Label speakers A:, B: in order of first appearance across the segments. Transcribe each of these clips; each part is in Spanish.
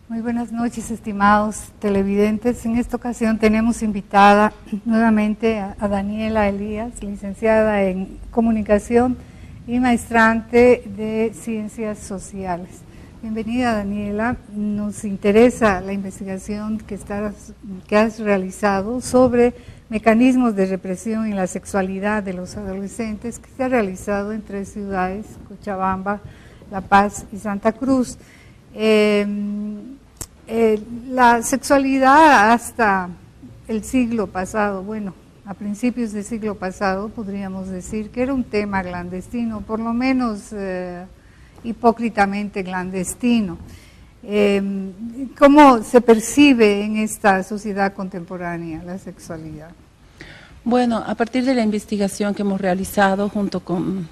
A: Muy buenas noches, estimados televidentes. En esta ocasión tenemos invitada nuevamente a Daniela Elías, licenciada en Comunicación y maestrante de Ciencias Sociales. Bienvenida, Daniela. Nos interesa la investigación que has realizado sobre mecanismos de represión en la sexualidad de los adolescentes, que se ha realizado en 3 ciudades, Cochabamba, La Paz y Santa Cruz. La sexualidad hasta el siglo pasado, bueno, a principios del siglo pasado podríamos decir que era un tema clandestino, por lo menos hipócritamente clandestino. ¿Cómo se percibe en esta sociedad contemporánea la sexualidad?
B: Bueno, a partir de la investigación que hemos realizado junto con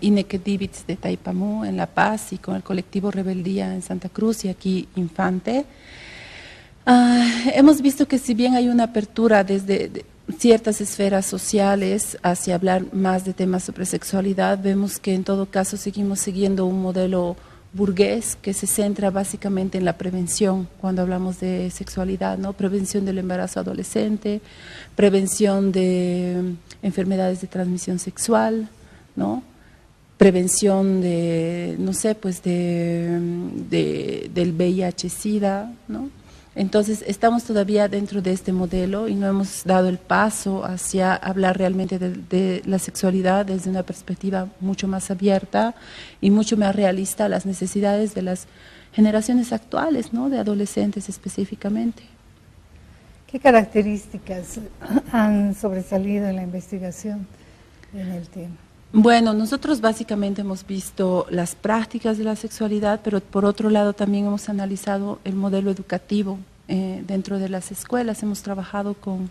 B: Ineke Divitz de Taipamú en La Paz y con el colectivo Rebeldía en Santa Cruz y aquí Infante, hemos visto que si bien hay una apertura desde ciertas esferas sociales hacia hablar más de temas sobre sexualidad, vemos que en todo caso seguimos siguiendo un modelo burgués que se centra básicamente en la prevención cuando hablamos de sexualidad, ¿no? Prevención del embarazo adolescente, prevención de enfermedades de transmisión sexual, ¿no? Prevención de, no sé, pues del VIH-Sida, ¿no? Entonces, estamos todavía dentro de este modelo y no hemos dado el paso hacia hablar realmente de la sexualidad desde una perspectiva mucho más abierta y mucho más realista a las necesidades de las generaciones actuales, ¿no? De adolescentes específicamente.
A: ¿Qué características han sobresalido en la investigación en el tema?
B: Bueno, nosotros básicamente hemos visto las prácticas de la sexualidad, pero por otro lado también hemos analizado el modelo educativo dentro de las escuelas. Hemos trabajado con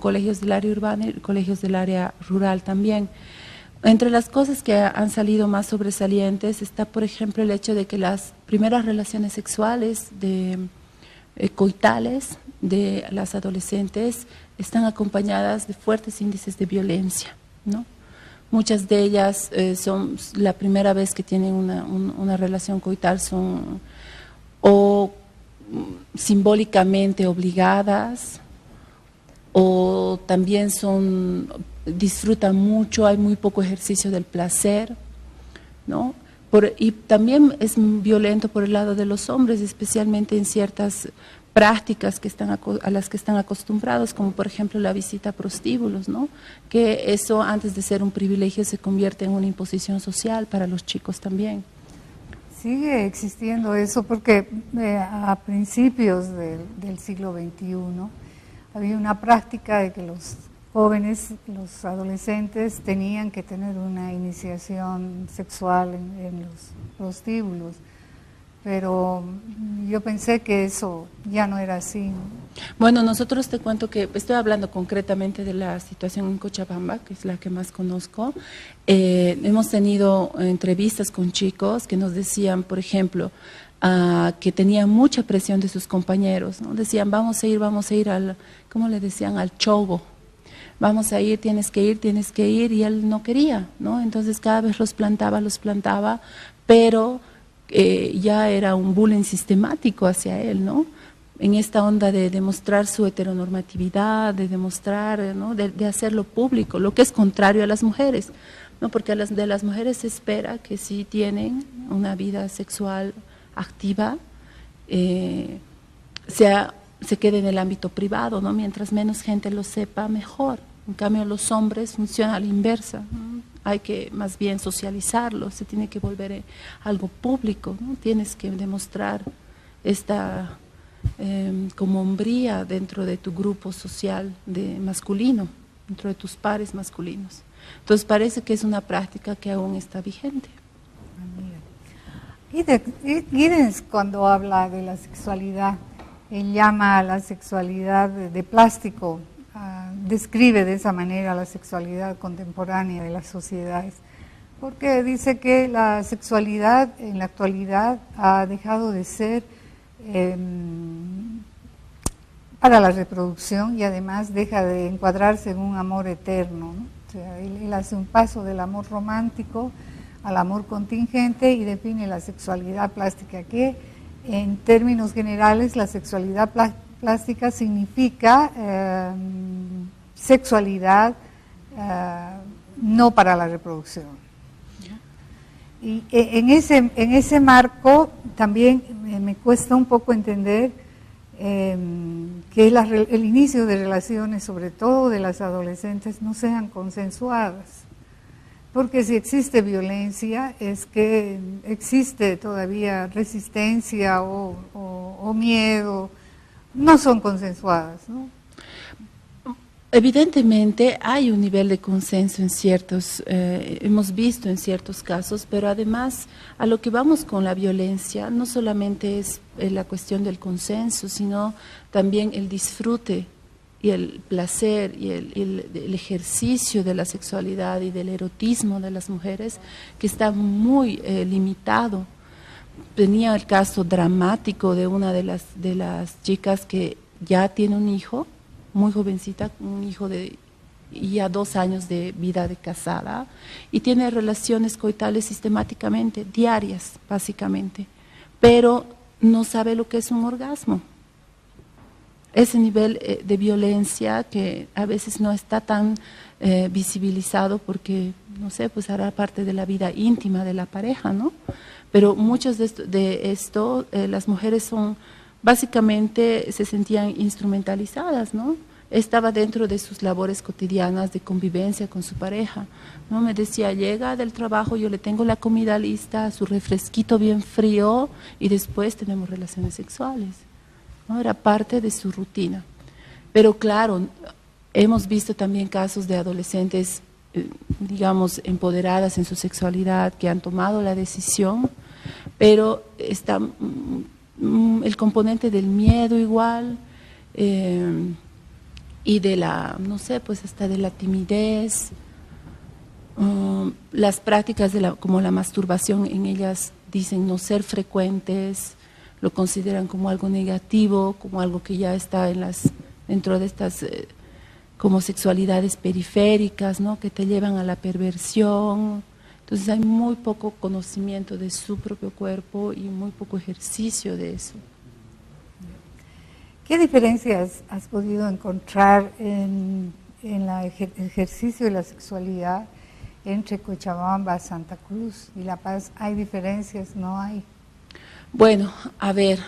B: colegios del área urbana y colegios del área rural también. Entre las cosas que han salido más sobresalientes está, por ejemplo, el hecho de que las primeras relaciones sexuales coitales de las adolescentes están acompañadas de fuertes índices de violencia, ¿no? Muchas de ellas son la primera vez que tienen una relación coital, son o simbólicamente obligadas o también disfrutan mucho, hay muy poco ejercicio del placer, ¿no? Y también es violento por el lado de los hombres, especialmente en ciertas prácticas a las que están acostumbrados, como por ejemplo la visita a prostíbulos, ¿no? Que eso antes de ser un privilegio se convierte en una imposición social para los chicos también.
A: Sigue existiendo eso porque a principios del siglo XXI había una práctica de que los jóvenes, los adolescentes tenían que tener una iniciación sexual en los prostíbulos. Pero yo pensé que eso ya no era así, ¿no?
B: Bueno, nosotros te cuento que estoy hablando concretamente de la situación en Cochabamba, que es la que más conozco. Hemos tenido entrevistas con chicos que nos decían, por ejemplo, que tenían mucha presión de sus compañeros, ¿no? Decían, vamos a ir al, ¿cómo le decían? Al chobo. Vamos a ir, tienes que ir, y él no quería, ¿no? Entonces cada vez los plantaba, pero ya era un bullying sistemático hacia él, ¿no? En esta onda de demostrar su heteronormatividad, de demostrar, ¿no? de hacerlo público, lo que es contrario a las mujeres, ¿no? Porque de las mujeres se espera que si tienen una vida sexual activa, se quede en el ámbito privado, ¿no? Mientras menos gente lo sepa, mejor. En cambio, los hombres funciona a la inversa, ¿no? Hay que más bien socializarlo, se tiene que volver algo público, ¿no? Tienes que demostrar esta como hombría dentro de tu grupo social masculino, dentro de tus pares masculinos. Entonces parece que es una práctica que aún está vigente.
A: Giddens, cuando habla de la sexualidad, él llama a la sexualidad de plástico, describe de esa manera la sexualidad contemporánea de las sociedades, porque dice que la sexualidad en la actualidad ha dejado de ser para la reproducción y además deja de encuadrarse en un amor eterno, ¿no? O sea, él hace un paso del amor romántico al amor contingente y define la sexualidad plástica, que En términos generales, la sexualidad plástica significa sexualidad no para la reproducción. Y en ese marco también me cuesta un poco entender que el inicio de relaciones, sobre todo de las adolescentes, no sean consensuadas. Porque si existe violencia es que existe todavía resistencia o miedo, no son consensuadas, ¿no?
B: Evidentemente hay un nivel de consenso en ciertos, hemos visto en ciertos casos, pero además a lo que vamos con la violencia no solamente es la cuestión del consenso, sino también el disfrute y el placer y el ejercicio de la sexualidad y del erotismo de las mujeres, que está muy limitado. Tenía el caso dramático de una de las chicas que ya tiene un hijo, muy jovencita, un hijo de ya 2 años de vida de casada, y tiene relaciones coitales sistemáticamente, diarias básicamente, pero no sabe lo que es un orgasmo. Ese nivel de violencia que a veces no está tan visibilizado porque, no sé, pues hará parte de la vida íntima de la pareja, ¿no? Pero muchos de esto las mujeres son, básicamente se sentían instrumentalizadas, ¿no? Estaba dentro de sus labores cotidianas de convivencia con su pareja, ¿no? Me decía, llega del trabajo, yo le tengo la comida lista, su refresquito bien frío y después tenemos relaciones sexuales, ¿no? Era parte de su rutina. Pero claro, hemos visto también casos de adolescentes, digamos, empoderadas en su sexualidad, que han tomado la decisión, pero está el componente del miedo igual, y de la, no sé, pues hasta de la timidez, las prácticas como la masturbación en ellas dicen no ser frecuentes, lo consideran como algo negativo, como algo que ya está dentro de estas como sexualidades periféricas, ¿no? Que te llevan a la perversión. Entonces hay muy poco conocimiento de su propio cuerpo y muy poco ejercicio de eso.
A: ¿Qué diferencias has podido encontrar en el ejercicio de la sexualidad entre Cochabamba, Santa Cruz y La Paz? ¿Hay diferencias? ¿No hay?
B: Bueno, a ver,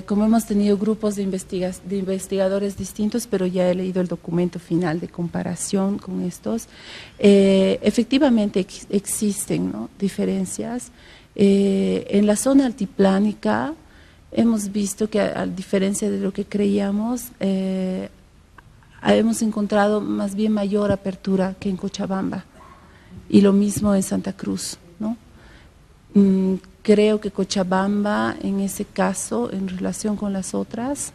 B: como hemos tenido grupos de investigadores distintos, pero ya he leído el documento final de comparación con estos, efectivamente existen, ¿no?, diferencias. En la zona altiplánica hemos visto que, a diferencia de lo que creíamos, hemos encontrado más bien mayor apertura que en Cochabamba, y lo mismo en Santa Cruz, ¿no? Creo que Cochabamba, en ese caso, en relación con las otras,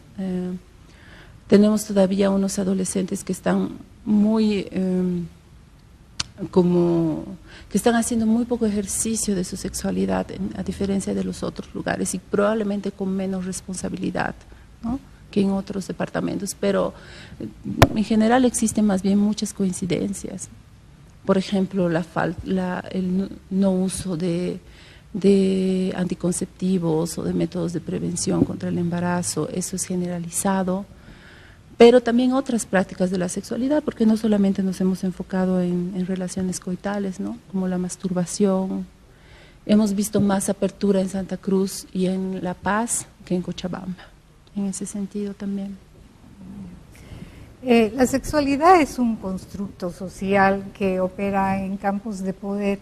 B: tenemos todavía unos adolescentes que están muy, que están haciendo muy poco ejercicio de su sexualidad, a diferencia de los otros lugares, y probablemente con menos responsabilidad, ¿no?, que en otros departamentos. Pero en general existen más bien muchas coincidencias. Por ejemplo, el no uso de anticonceptivos o de métodos de prevención contra el embarazo, eso es generalizado, pero también otras prácticas de la sexualidad, porque no solamente nos hemos enfocado en relaciones coitales, ¿no?, como la masturbación. Hemos visto más apertura en Santa Cruz y en La Paz que en Cochabamba, en ese sentido también.
A: La sexualidad es un constructo social que opera en campos de poder.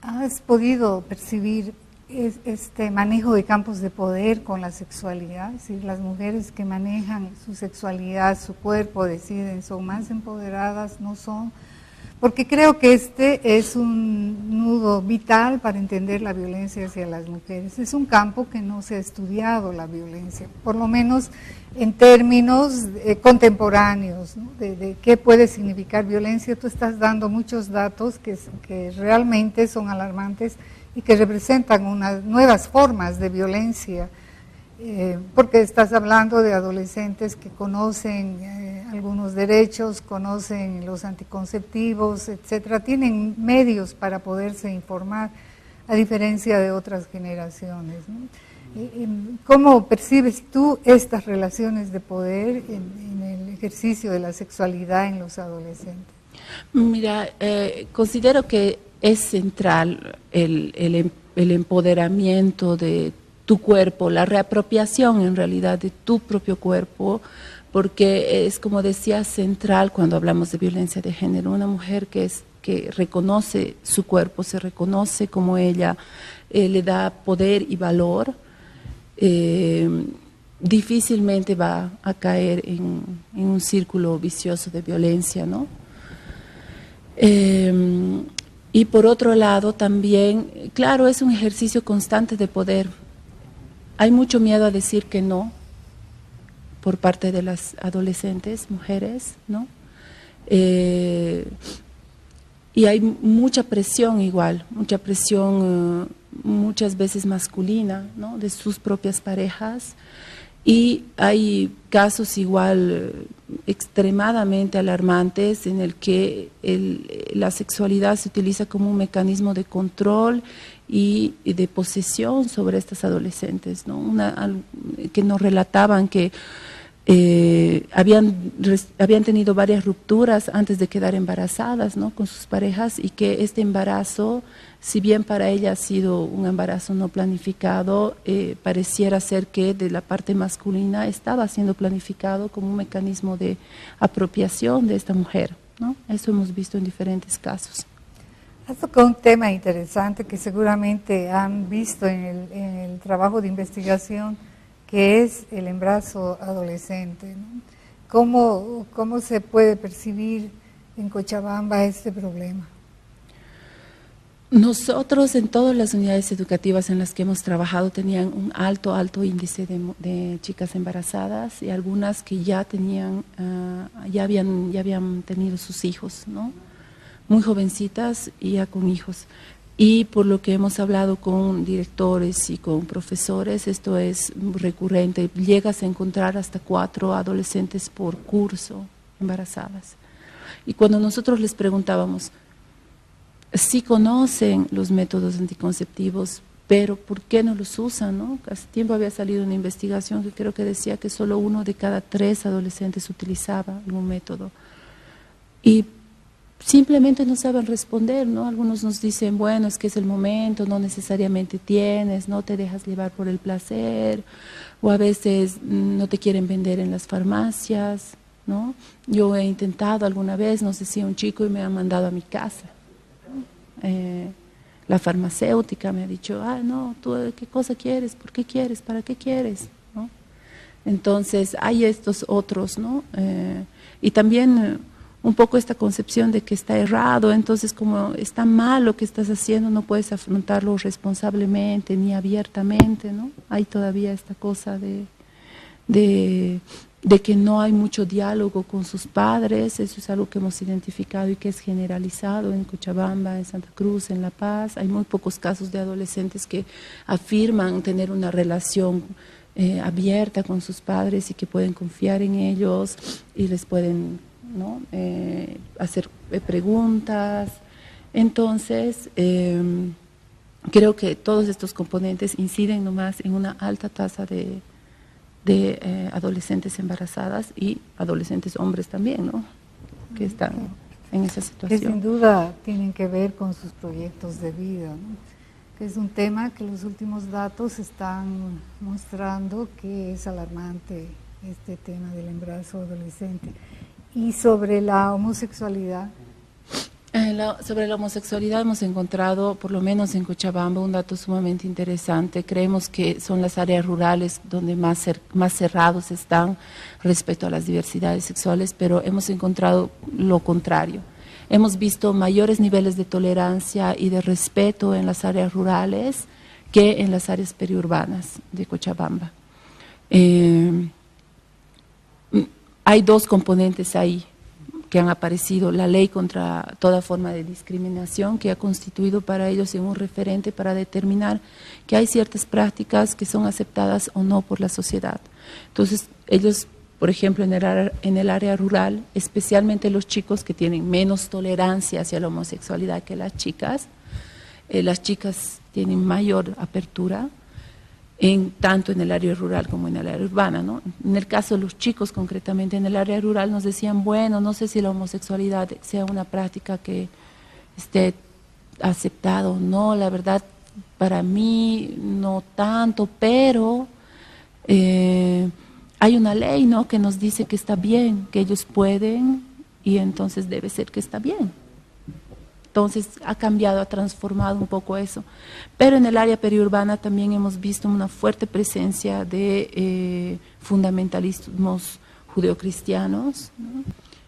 A: ¿Has podido percibir este manejo de campos de poder con la sexualidad? Es decir, las mujeres que manejan su sexualidad, su cuerpo, deciden, son más empoderadas, no son. Porque creo que este es un nudo vital para entender la violencia hacia las mujeres. Es un campo que no se ha estudiado, la violencia, por lo menos en términos contemporáneos, ¿no?, de qué puede significar violencia. Tú estás dando muchos datos que realmente son alarmantes y que representan unas nuevas formas de violencia, porque estás hablando de adolescentes que conocen algunos derechos, conocen los anticonceptivos, etcétera, tienen medios para poderse informar, a diferencia de otras generaciones, ¿no? ¿Cómo percibes tú estas relaciones de poder en el ejercicio de la sexualidad en los adolescentes?
B: Mira, considero que es central el empoderamiento de tu cuerpo, la reapropiación en realidad de tu propio cuerpo, porque es, como decía, central cuando hablamos de violencia de género. Una mujer que reconoce su cuerpo, se reconoce como ella, le da poder y valor, difícilmente va a caer en un círculo vicioso de violencia, ¿no? Y por otro lado también, claro, es un ejercicio constante de poder. Hay mucho miedo a decir que no por parte de las adolescentes, mujeres, ¿no? Y hay mucha presión igual, mucha presión muchas veces masculina, ¿no? De sus propias parejas. Y hay casos igual extremadamente alarmantes en el que la sexualidad se utiliza como un mecanismo de control y de posesión sobre estas adolescentes, ¿no? Que nos relataban que habían tenido varias rupturas antes de quedar embarazadas, ¿no? Con sus parejas, y que este embarazo, si bien para ella ha sido un embarazo no planificado, pareciera ser que de la parte masculina estaba siendo planificado como un mecanismo de apropiación de esta mujer, ¿no? Eso hemos visto en diferentes casos.
A: Has tocado un tema interesante que seguramente han visto en el trabajo de investigación, que es el embarazo adolescente, ¿no? ¿Cómo se puede percibir en Cochabamba este problema?
B: Nosotros en todas las unidades educativas en las que hemos trabajado tenían un alto índice de chicas embarazadas, y algunas que ya habían tenido sus hijos, ¿no? Muy jovencitas y ya con hijos. Y por lo que hemos hablado con directores y con profesores, esto es recurrente. Llegas a encontrar hasta 4 adolescentes por curso embarazadas. Y cuando nosotros les preguntábamos si conocen los métodos anticonceptivos, pero ¿por qué no los usan, no? Hace tiempo había salido una investigación que creo que decía que solo 1 de cada 3 adolescentes utilizaba algún método. Y simplemente no saben responder, ¿no? Algunos nos dicen, bueno, es que es el momento, no necesariamente tienes, no te dejas llevar por el placer, o a veces no te quieren vender en las farmacias, ¿no? Yo he intentado alguna vez, nos decía un chico, y me ha mandado a mi casa. La farmacéutica me ha dicho, no, ¿tú qué cosa quieres? ¿Por qué quieres? ¿Para qué quieres? ¿No? Entonces hay estos otros, ¿no? Y también un poco esta concepción de que está errado, entonces como está mal lo que estás haciendo, no puedes afrontarlo responsablemente ni abiertamente, ¿no? Hay todavía esta cosa de que no hay mucho diálogo con sus padres. Eso es algo que hemos identificado y que es generalizado en Cochabamba, en Santa Cruz, en La Paz. Hay muy pocos casos de adolescentes que afirman tener una relación abierta con sus padres y que pueden confiar en ellos y les pueden, ¿no? Hacer preguntas. Entonces, creo que todos estos componentes inciden nomás en una alta tasa de adolescentes embarazadas y adolescentes hombres también, ¿no? Que están en esa situación.
A: Que sin duda tienen que ver con sus proyectos de vida, ¿no? Que es un tema que los últimos datos están mostrando que es alarmante, este tema del embarazo adolescente. Y sobre la homosexualidad.
B: Sobre la homosexualidad hemos encontrado, por lo menos en Cochabamba, un dato sumamente interesante. Creemos que son las áreas rurales donde más cerrados están respecto a las diversidades sexuales, pero hemos encontrado lo contrario. Hemos visto mayores niveles de tolerancia y de respeto en las áreas rurales que en las áreas periurbanas de Cochabamba. Hay 2 componentes ahí que han aparecido: la ley contra toda forma de discriminación, que ha constituido para ellos un referente para determinar que hay ciertas prácticas que son aceptadas o no por la sociedad. Entonces, ellos, por ejemplo, en el área rural, especialmente los chicos que tienen menos tolerancia hacia la homosexualidad que las chicas tienen mayor apertura. tanto en el área rural como en el área urbana, ¿no? En el caso de los chicos, concretamente en el área rural, nos decían, bueno, no sé si la homosexualidad sea una práctica que esté aceptada o no, la verdad, para mí no tanto, pero hay una ley, ¿no?, que nos dice que está bien, que ellos pueden, y entonces debe ser que está bien. Entonces ha cambiado, ha transformado un poco eso. Pero en el área periurbana también hemos visto una fuerte presencia de fundamentalismos judeocristianos, ¿no?,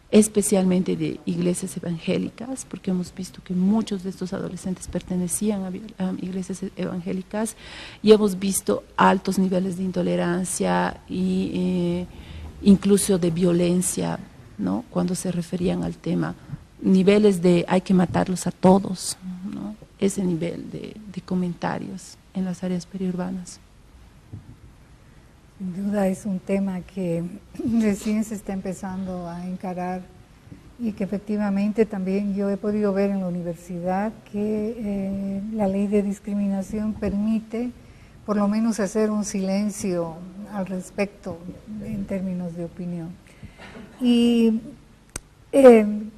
B: especialmente de iglesias evangélicas, porque hemos visto que muchos de estos adolescentes pertenecían a iglesias evangélicas, y hemos visto altos niveles de intolerancia e incluso de violencia, ¿no?, cuando se referían al tema. Niveles de hay que matarlos a todos, ¿no?, ese nivel de comentarios en las áreas periurbanas.
A: Sin duda es un tema que recién se está empezando a encarar y que efectivamente también yo he podido ver en la universidad que la ley de discriminación permite por lo menos hacer un silencio al respecto en términos de opinión. Y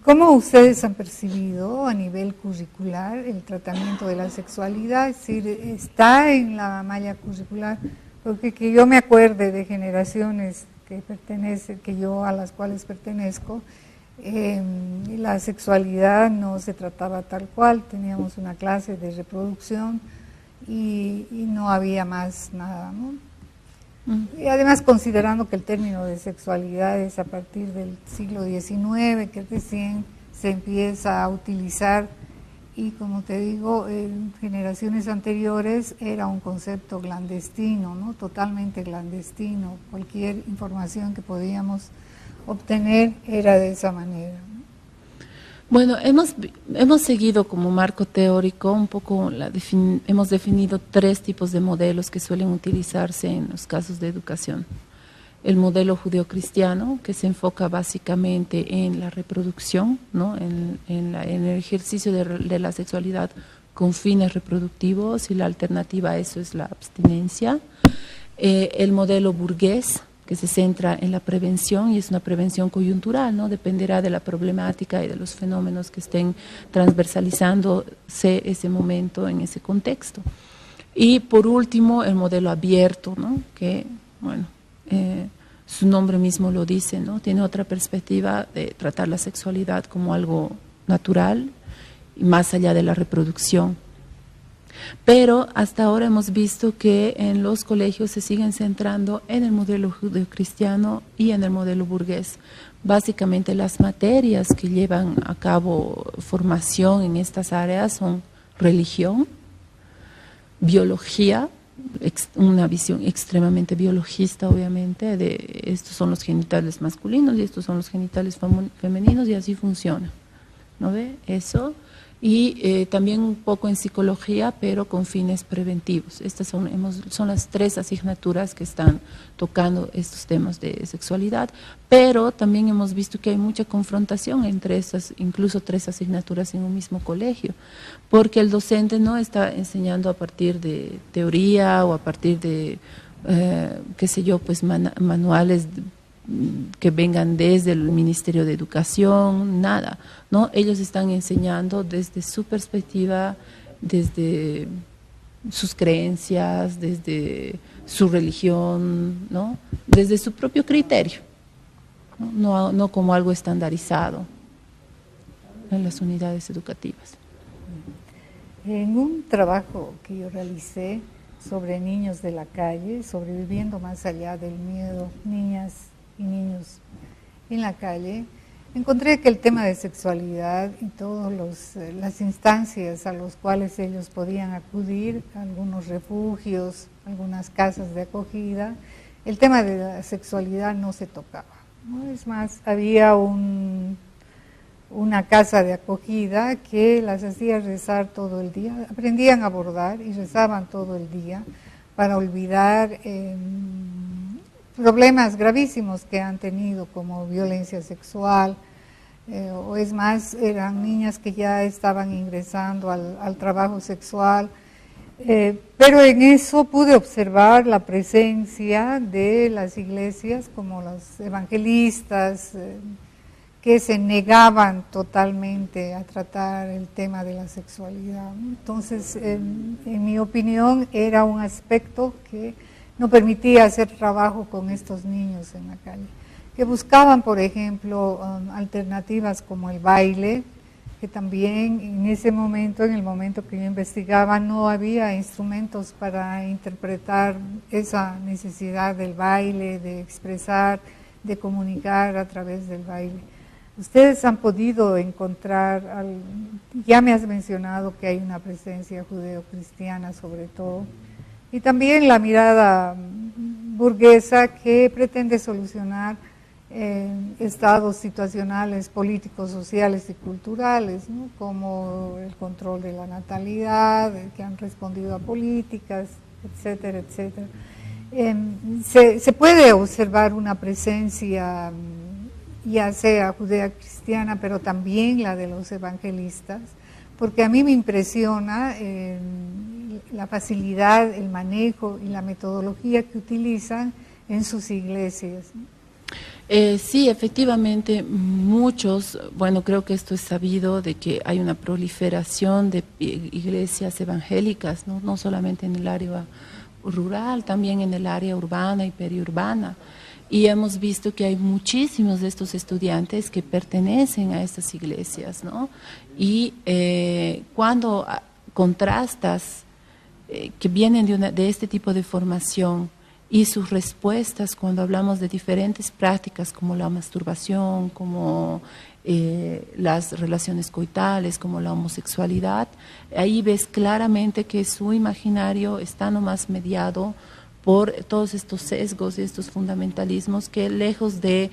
A: ¿cómo ustedes han percibido a nivel curricular el tratamiento de la sexualidad? Es decir, ¿está en la malla curricular? Porque que yo me acuerde de generaciones a las cuales pertenezco, la sexualidad no se trataba tal cual, teníamos una clase de reproducción y no había más nada, ¿no? Y además considerando que el término de sexualidad es a partir del siglo XIX, que recién se empieza a utilizar, y como te digo, en generaciones anteriores era un concepto clandestino, ¿no?, totalmente clandestino. Cualquier información que podíamos obtener era de esa manera, ¿no?
B: Bueno, hemos seguido como marco teórico un poco, hemos definido 3 tipos de modelos que suelen utilizarse en los casos de educación. El modelo judeocristiano, que se enfoca básicamente en la reproducción, ¿no?, en el ejercicio de la sexualidad con fines reproductivos, y la alternativa a eso es la abstinencia. El modelo burgués, que se centra en la prevención, y es una prevención coyuntural, ¿no?, dependerá de la problemática y de los fenómenos que estén transversalizándose ese momento en ese contexto. Y por último, el modelo abierto, ¿no?, que, bueno, su nombre mismo lo dice, ¿no?, tiene otra perspectiva de tratar la sexualidad como algo natural y más allá de la reproducción. Pero hasta ahora hemos visto que en los colegios se siguen centrando en el modelo judeocristiano y en el modelo burgués. Básicamente las materias que llevan a cabo formación en estas áreas son religión, biología, una visión extremadamente biologista, obviamente, de estos son los genitales masculinos y estos son los genitales femeninos, y así funciona, ¿no ve? Eso. Y también un poco en psicología, pero con fines preventivos. Estas son las 3 asignaturas que están tocando estos temas de sexualidad, pero también hemos visto que hay mucha confrontación entre estas, incluso 3 asignaturas en un mismo colegio, porque el docente no está enseñando a partir de teoría o a partir de, qué sé yo, pues manuales que vengan desde el Ministerio de Educación, nada, ¿no? Ellos están enseñando desde su perspectiva, desde sus creencias, desde su religión, ¿no?, desde su propio criterio, no como algo estandarizado en las unidades educativas.
A: En un trabajo que yo realicé sobre niños de la calle, sobreviviendo más allá del miedo, niñas y niños en la calle, encontré que el tema de sexualidad y todas las instancias a las cuales ellos podían acudir, algunos refugios, algunas casas de acogida, el tema de la sexualidad no se tocaba, ¿no? Es más, había una casa de acogida que las hacía rezar todo el día, aprendían a bordar y rezaban todo el día para olvidar problemas gravísimos que han tenido, como violencia sexual, o es más, eran niñas que ya estaban ingresando al trabajo sexual, Pero en eso pude observar la presencia de las iglesias como los evangelistas, que se negaban totalmente a tratar el tema de la sexualidad. Entonces, en mi opinión, era un aspecto que no permitía hacer trabajo con estos niños en la calle, que buscaban, por ejemplo, alternativas como el baile, que también en ese momento, en el momento que yo investigaba, no había instrumentos para interpretar esa necesidad del baile, de expresar, de comunicar a través del baile. Ustedes han podido encontrar, ya me has mencionado que hay una presencia judeo-cristiana sobre todo, y también la mirada burguesa que pretende solucionar estados situacionales políticos, sociales y culturales, ¿no? Como el control de la natalidad, que han respondido a políticas, etcétera, etcétera. Se puede observar una presencia, ya sea judea cristiana, pero también la de los evangelistas, porque a mí me impresiona la facilidad, el manejo y la metodología que utilizan en sus iglesias, ¿no?
B: Sí, efectivamente, muchos, bueno, creo que esto es sabido, de que hay una proliferación de iglesias evangélicas, no solamente en el área rural, también en el área urbana y periurbana. Y hemos visto que hay muchísimos de estos estudiantes que pertenecen a estas iglesias, ¿no? Y cuando contrastas que vienen de este tipo de formación y sus respuestas cuando hablamos de diferentes prácticas como la masturbación, como las relaciones coitales, como la homosexualidad, ahí ves claramente que su imaginario está nomás mediado por todos estos sesgos y estos fundamentalismos que, lejos de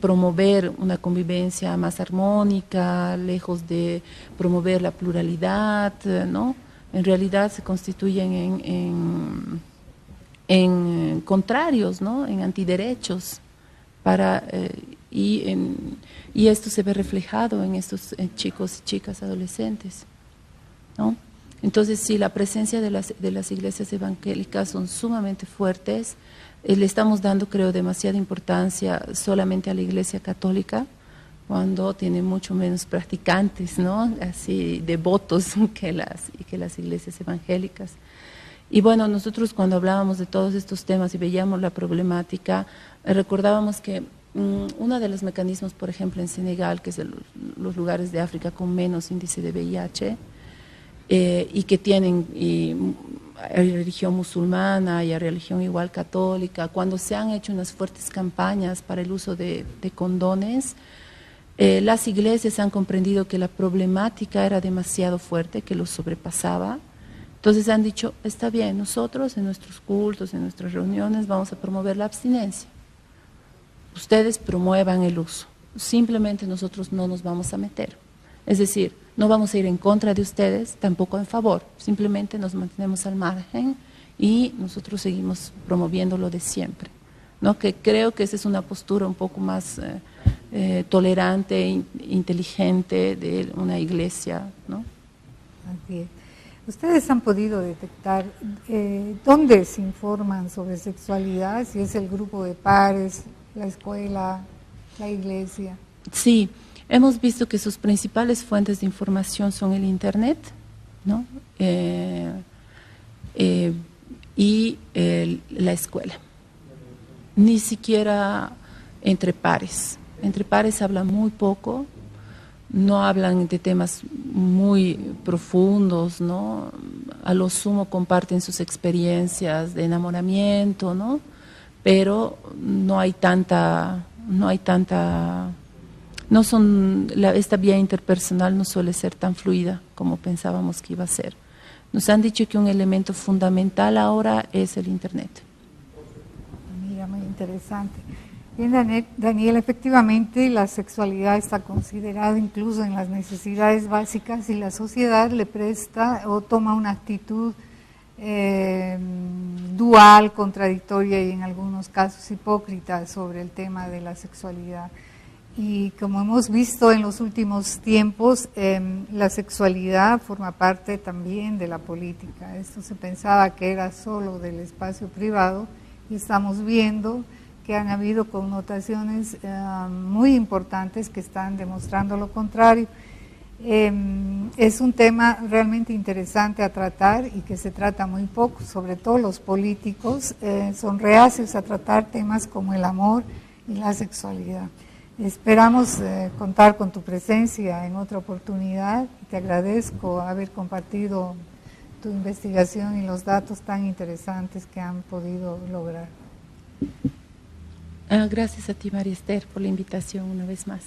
B: promover una convivencia más armónica, lejos de promover la pluralidad, ¿no? En realidad se constituyen en contrarios, ¿no? En antiderechos, y esto se ve reflejado en estos chicos y chicas adolescentes, ¿no? Entonces, sí, la presencia de las iglesias evangélicas son sumamente fuertes. Le estamos dando, creo, demasiada importancia solamente a la iglesia católica, cuando tiene mucho menos practicantes, ¿no? Así, devotos que las iglesias evangélicas. Y bueno, nosotros cuando hablábamos de todos estos temas y veíamos la problemática, recordábamos que uno de los mecanismos, por ejemplo, en Senegal, que es los lugares de África con menos índice de VIH, y que tienen religión musulmana y religión igual católica, cuando se han hecho unas fuertes campañas para el uso de condones, las iglesias han comprendido que la problemática era demasiado fuerte, que los sobrepasaba. Entonces han dicho, está bien, nosotros en nuestros cultos, en nuestras reuniones vamos a promover la abstinencia. Ustedes promuevan el uso, simplemente nosotros no nos vamos a meter. Es decir, no vamos a ir en contra de ustedes, tampoco en favor, simplemente nos mantenemos al margen y nosotros seguimos promoviendo lo de siempre, ¿no? Que creo que esa es una postura un poco más tolerante, inteligente de una iglesia, ¿no?
A: Así es. ¿Ustedes han podido detectar dónde se informan sobre sexualidad? Si es el grupo de pares, la escuela, la iglesia.
B: Sí, hemos visto que sus principales fuentes de información son el Internet, ¿no? Y la escuela. Ni siquiera entre pares. Entre pares hablan muy poco. No hablan de temas muy profundos, ¿no? A lo sumo comparten sus experiencias de enamoramiento, ¿no? Pero esta vía interpersonal no suele ser tan fluida como pensábamos que iba a ser. Nos han dicho que un elemento fundamental ahora es el Internet.
A: Mira, muy interesante. Bien, Daniel, efectivamente la sexualidad está considerada incluso en las necesidades básicas y la sociedad le presta o toma una actitud dual, contradictoria y en algunos casos hipócrita sobre el tema de la sexualidad. Y como hemos visto en los últimos tiempos, la sexualidad forma parte también de la política. Esto se pensaba que era solo del espacio privado y estamos viendo que han habido connotaciones muy importantes que están demostrando lo contrario. Es un tema realmente interesante a tratar y que se trata muy poco, sobre todo los políticos son reacios a tratar temas como el amor y la sexualidad. Esperamos contar con tu presencia en otra oportunidad y te agradezco haber compartido tu investigación y los datos tan interesantes que han podido lograr.
B: Gracias a ti, María Esther, por la invitación una vez más.